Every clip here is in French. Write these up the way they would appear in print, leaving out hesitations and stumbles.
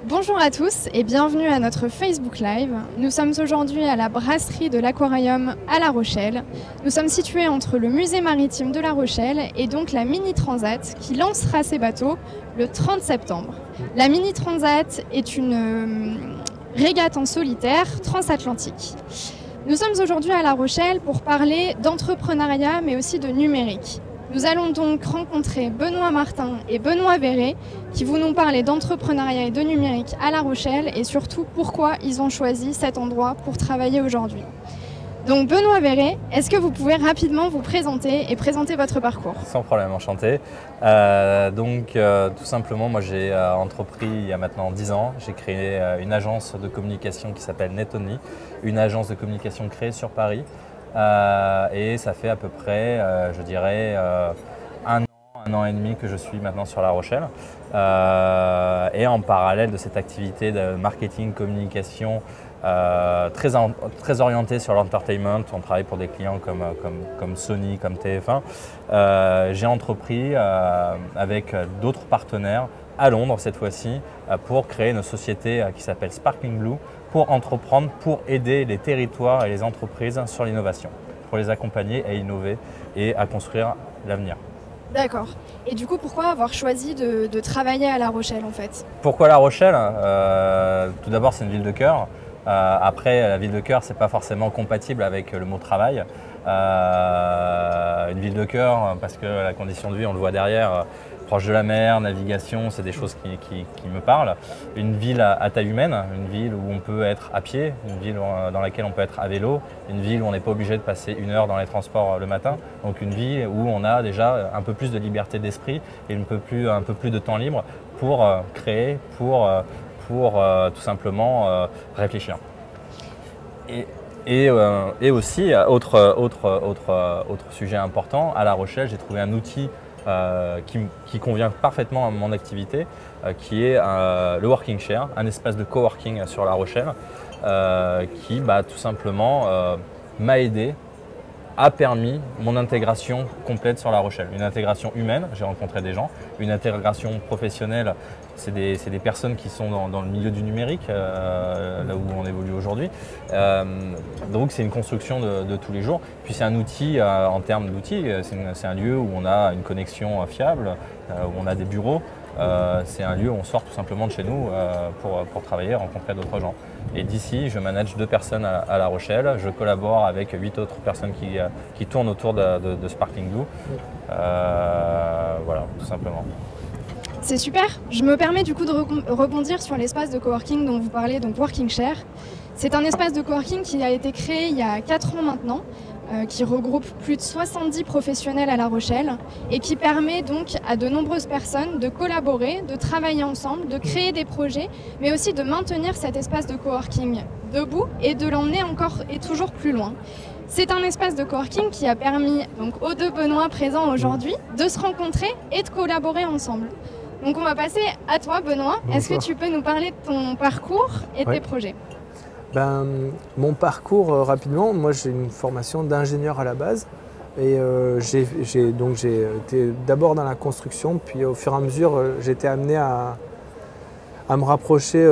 Bonjour à tous et bienvenue à notre Facebook Live. Nous sommes aujourd'hui à la brasserie de l'Aquarium à La Rochelle. Nous sommes situés entre le musée maritime de La Rochelle et donc la Mini Transat qui lancera ses bateaux le 30 septembre. La Mini Transat est une régate en solitaire transatlantique. Nous sommes aujourd'hui à La Rochelle pour parler d'entrepreneuriat mais aussi de numérique. Nous allons donc rencontrer Benoît Martin et Benoît Verret qui vont nous parler d'entrepreneuriat et de numérique à La Rochelle et surtout pourquoi ils ont choisi cet endroit pour travailler aujourd'hui. Donc Benoît Verret, est-ce que vous pouvez rapidement vous présenter et présenter votre parcours? Sans problème, enchanté. Tout simplement, moi j'ai entrepris il y a maintenant 10 ans. J'ai créé une agence de communication qui s'appelle NetOnly, une agence de communication créée sur Paris. Et ça fait à peu près, je dirais, un an et demi que je suis maintenant sur La Rochelle. Et en parallèle de cette activité de marketing, communication, très orientée sur l'entertainment, on travaille pour des clients comme Sony, comme TF1. J'ai entrepris avec d'autres partenaires à Londres cette fois-ci pour créer une société qui s'appelle Sparkling Blue, pour entreprendre, pour aider les territoires et les entreprises sur l'innovation, pour les accompagner à innover et à construire l'avenir. D'accord. Et du coup, pourquoi avoir choisi de travailler à La Rochelle en fait? Pourquoi La Rochelle? Tout d'abord, c'est une ville de cœur. Après, la ville de cœur, c'est pas forcément compatible avec le mot travail. Une ville de cœur, parce que la condition de vie, on le voit derrière, proche de la mer, navigation, c'est des choses qui me parlent. Une ville à taille humaine, une ville où on peut être à pied, une ville dans laquelle on peut être à vélo, une ville où on n'est pas obligé de passer 1 heure dans les transports le matin. Donc une ville où on a déjà un peu plus de liberté d'esprit et un peu plus de temps libre pour créer, pour tout simplement réfléchir. Et aussi, autre sujet important, à La Rochelle, j'ai trouvé un outil qui convient parfaitement à mon activité, qui est le Working Share, un espace de coworking sur La Rochelle, qui tout simplement m'a aidé, a permis mon intégration complète sur La Rochelle. Une intégration humaine, j'ai rencontré des gens, une intégration professionnelle, c'est des personnes qui sont dans le milieu du numérique, là où on évolue aujourd'hui. Donc c'est une construction de tous les jours. Puis c'est un outil, en termes d'outils, c'est un lieu où on a une connexion fiable, où on a des bureaux. C'est un lieu où on sort tout simplement de chez nous pour travailler, rencontrer d'autres gens. Et d'ici, je manage 2 personnes à La Rochelle. Je collabore avec 8 autres personnes qui tournent autour de Sparkling Blue. Voilà, tout simplement. C'est super. Je me permets du coup de rebondir sur l'espace de coworking dont vous parlez, donc Working Share. C'est un espace de coworking qui a été créé il y a 4 ans maintenant, qui regroupe plus de 70 professionnels à La Rochelle et qui permet donc à de nombreuses personnes de collaborer, de travailler ensemble, de créer des projets, mais aussi de maintenir cet espace de coworking debout et de l'emmener encore et toujours plus loin. C'est un espace de coworking qui a permis donc aux 2 Benoît présents aujourd'hui de se rencontrer et de collaborer ensemble. Donc on va passer à toi Benoît. Est-ce que tu peux nous parler de ton parcours et de tes projets? Mon parcours, rapidement, moi j'ai une formation d'ingénieur à la base et j'ai été d'abord dans la construction, puis au fur et à mesure j'ai été amené à me rapprocher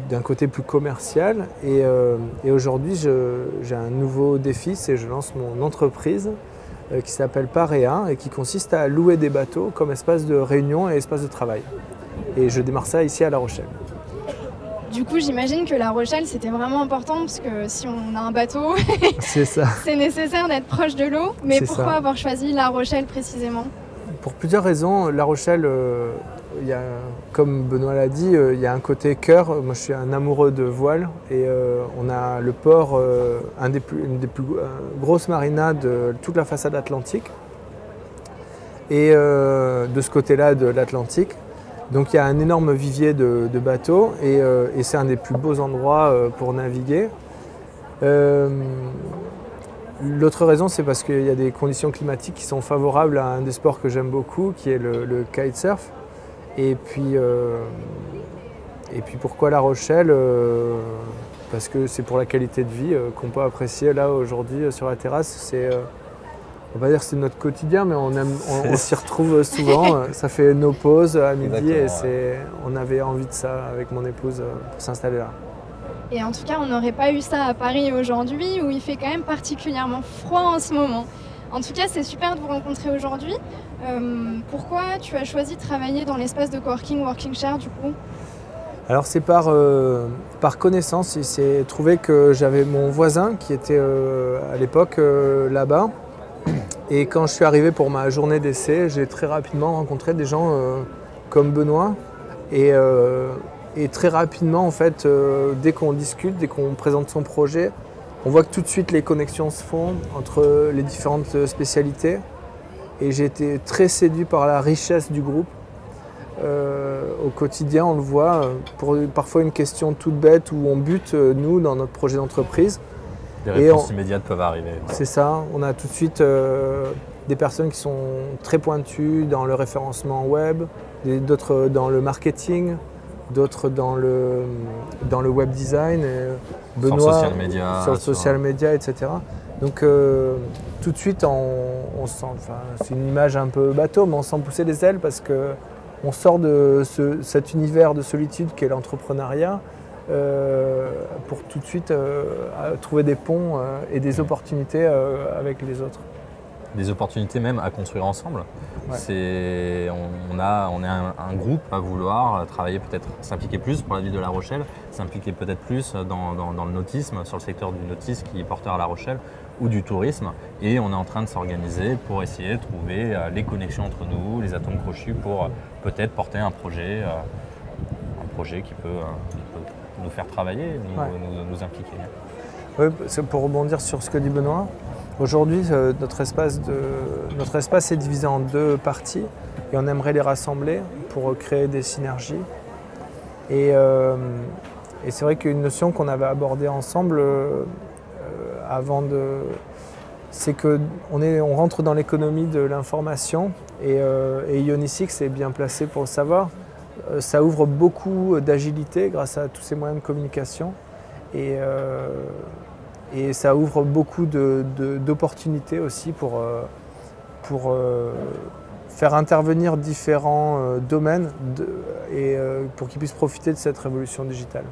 d'un côté plus commercial et aujourd'hui j'ai un nouveau défi, c'est que je lance mon entreprise qui s'appelle Parea et qui consiste à louer des bateaux comme espace de réunion et espace de travail. Et je démarre ça ici à La Rochelle. Du coup, j'imagine que La Rochelle, c'était vraiment important parce que si on a un bateau, c'est nécessaire d'être proche de l'eau. Mais pourquoi avoir choisi La Rochelle précisément? Pour plusieurs raisons. La Rochelle, comme Benoît l'a dit, il y a un côté cœur. Moi, je suis un amoureux de voile et on a le port, une des plus grosses marinas de toute la façade atlantique. Et de ce côté-là de l'Atlantique. Donc il y a un énorme vivier de bateaux et c'est un des plus beaux endroits pour naviguer. L'autre raison, c'est parce qu'il y a des conditions climatiques qui sont favorables à un des sports que j'aime beaucoup, qui est le kitesurf. Et puis pourquoi La Rochelle? Parce que c'est pour la qualité de vie qu'on peut apprécier là aujourd'hui sur la terrasse. on va dire que c'est notre quotidien, mais on s'y retrouve souvent. Ça fait nos pauses à midi et on avait envie de ça avec mon épouse pour s'installer là. Et en tout cas, on n'aurait pas eu ça à Paris aujourd'hui où il fait quand même particulièrement froid en ce moment. En tout cas, c'est super de vous rencontrer aujourd'hui. Pourquoi tu as choisi de travailler dans l'espace de coworking Working Share du coup? Alors c'est par connaissance. Il s'est trouvé que j'avais mon voisin qui était à l'époque là-bas. Et quand je suis arrivé pour ma journée d'essai, j'ai très rapidement rencontré des gens comme Benoît. Et très rapidement, en fait, dès qu'on discute, dès qu'on présente son projet, on voit que tout de suite les connexions se font entre les différentes spécialités. Et j'ai été très séduit par la richesse du groupe. Au quotidien, on le voit, pour parfois une question toute bête où on bute, nous, dans notre projet d'entreprise. Des réponses immédiates peuvent arriver. C'est ça, on a tout de suite des personnes qui sont très pointues dans le référencement web, d'autres dans le marketing, d'autres dans le web design, Benoît sur le social media, etc. Donc tout de suite, on sent, c'est une image un peu bateau, mais on sent pousser les ailes parce qu'on sort de cet univers de solitude qu'est l'entrepreneuriat pour tout de suite trouver des ponts et des opportunités avec les autres. Des opportunités même à construire ensemble. Ouais. On est un groupe à vouloir travailler peut-être, s'impliquer plus pour la ville de La Rochelle, s'impliquer peut-être plus dans le nautisme, sur le secteur du nautisme qui est porteur à La Rochelle, ou du tourisme. Et on est en train de s'organiser pour essayer de trouver les connexions entre nous, les atomes crochus pour peut-être porter un projet qui peut nous faire travailler, nous impliquer. Oui, pour rebondir sur ce que dit Benoît, aujourd'hui notre espace est divisé en deux parties et on aimerait les rassembler pour créer des synergies. Et c'est vrai qu'une notion qu'on avait abordée ensemble c'est qu'on rentre dans l'économie de l'information et Ionix est bien placé pour le savoir. Ça ouvre beaucoup d'agilité grâce à tous ces moyens de communication et ça ouvre beaucoup d'opportunités aussi pour faire intervenir différents domaines pour qu'ils puissent profiter de cette révolution digitale.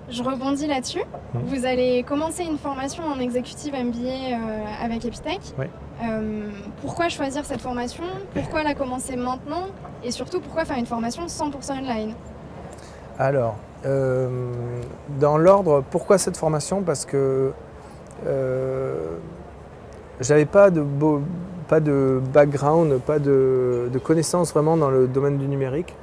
Je rebondis là-dessus. Vous allez commencer une formation en executive MBA avec Epitech. Oui. Pourquoi choisir cette formation? Pourquoi la commencer maintenant? Et surtout, pourquoi faire une formation 100% online? Alors, dans l'ordre, pourquoi cette formation? Parce que j'avais pas de background, pas de connaissances vraiment dans le domaine du numérique.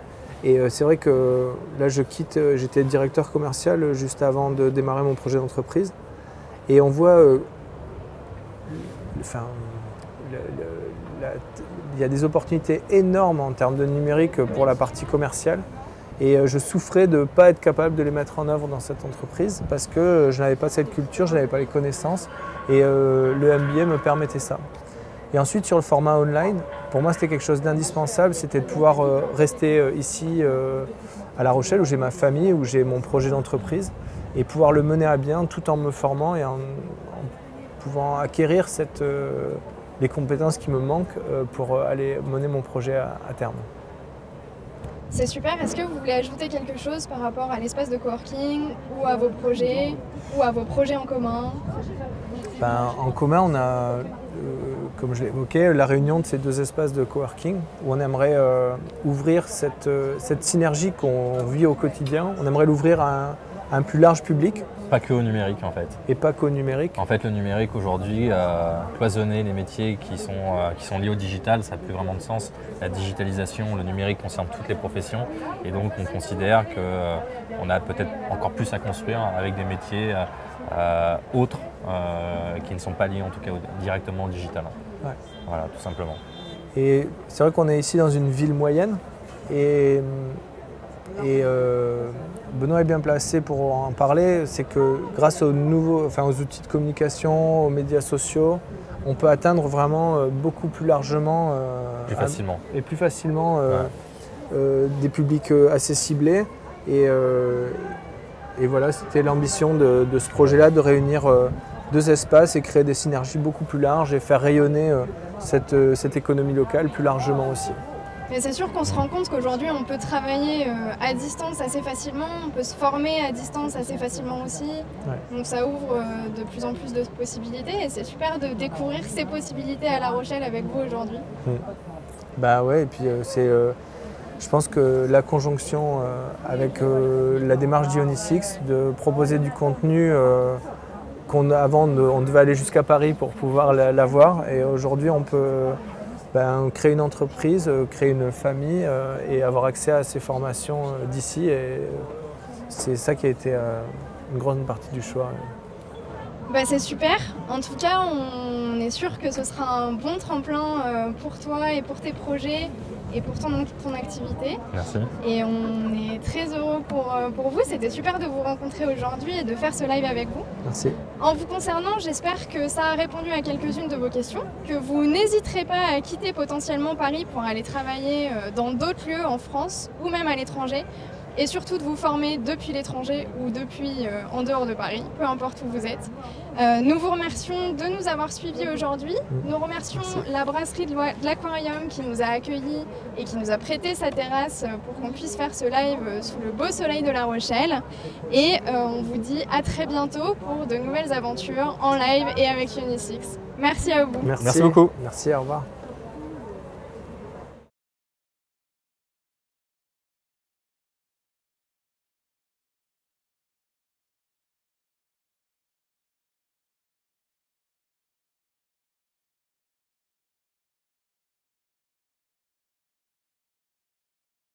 Et c'est vrai que là, j'étais directeur commercial juste avant de démarrer mon projet d'entreprise. Et on voit, il y a des opportunités énormes en termes de numérique pour la partie commerciale. Et je souffrais de ne pas être capable de les mettre en œuvre dans cette entreprise parce que je n'avais pas cette culture, je n'avais pas les connaissances. Et le MBA me permettait ça. Et ensuite, sur le format online, pour moi, c'était quelque chose d'indispensable, c'était de pouvoir rester ici à La Rochelle, où j'ai ma famille, où j'ai mon projet d'entreprise, et pouvoir le mener à bien tout en me formant et en pouvant acquérir les compétences qui me manquent pour aller mener mon projet à terme. C'est super. Est-ce que vous voulez ajouter quelque chose par rapport à l'espace de coworking ou à vos projets en commun? En commun, on a, comme je l'ai évoqué, la réunion de ces deux espaces de coworking où on aimerait ouvrir cette synergie qu'on vit au quotidien. On aimerait l'ouvrir à un plus large public. Pas que au numérique en fait. Et pas qu'au numérique. En fait, le numérique aujourd'hui, cloisonner les métiers qui sont liés au digital, ça n'a plus vraiment de sens. La digitalisation, le numérique concerne toutes les professions et donc on considère qu'on a peut-être encore plus à construire avec des métiers autres qui ne sont pas liés en tout cas directement au digital. Ouais. Voilà, tout simplement. Et c'est vrai qu'on est ici dans une ville moyenne et Benoît est bien placé pour en parler, c'est que grâce aux outils de communication, aux médias sociaux, on peut atteindre vraiment beaucoup plus largement plus facilement des publics assez ciblés. Et voilà, c'était l'ambition de ce projet-là, de réunir 2 espaces et créer des synergies beaucoup plus larges et faire rayonner cette économie locale plus largement aussi. Mais c'est sûr qu'on se rend compte qu'aujourd'hui on peut travailler à distance assez facilement, on peut se former à distance assez facilement aussi. Ouais. Donc ça ouvre de plus en plus de possibilités et c'est super de découvrir ces possibilités à La Rochelle avec vous aujourd'hui. Bah ouais, et puis je pense que la conjonction avec la démarche d'Ioni6, de proposer du contenu qu'avant on devait aller jusqu'à Paris pour pouvoir l'avoir et aujourd'hui on peut créer une entreprise, créer une famille et avoir accès à ces formations d'ici. Et c'est ça qui a été une grande partie du choix. C'est super. En tout cas, on est sûr que ce sera un bon tremplin pour toi et pour tes projets et pour ton activité. Merci. Et on est très heureux pour vous. C'était super de vous rencontrer aujourd'hui et de faire ce live avec vous. Merci. En vous concernant, j'espère que ça a répondu à quelques-unes de vos questions, que vous n'hésiterez pas à quitter potentiellement Paris pour aller travailler dans d'autres lieux en France ou même à l'étranger. Et surtout de vous former depuis l'étranger ou depuis en dehors de Paris, peu importe où vous êtes. Nous vous remercions de nous avoir suivis aujourd'hui. Nous remercions la brasserie de l'Aquarium qui nous a accueillis et qui nous a prêté sa terrasse pour qu'on puisse faire ce live sous le beau soleil de La Rochelle. Et on vous dit à très bientôt pour de nouvelles aventures en live et avec Ioni6. Merci à vous. Merci beaucoup. Merci, au revoir.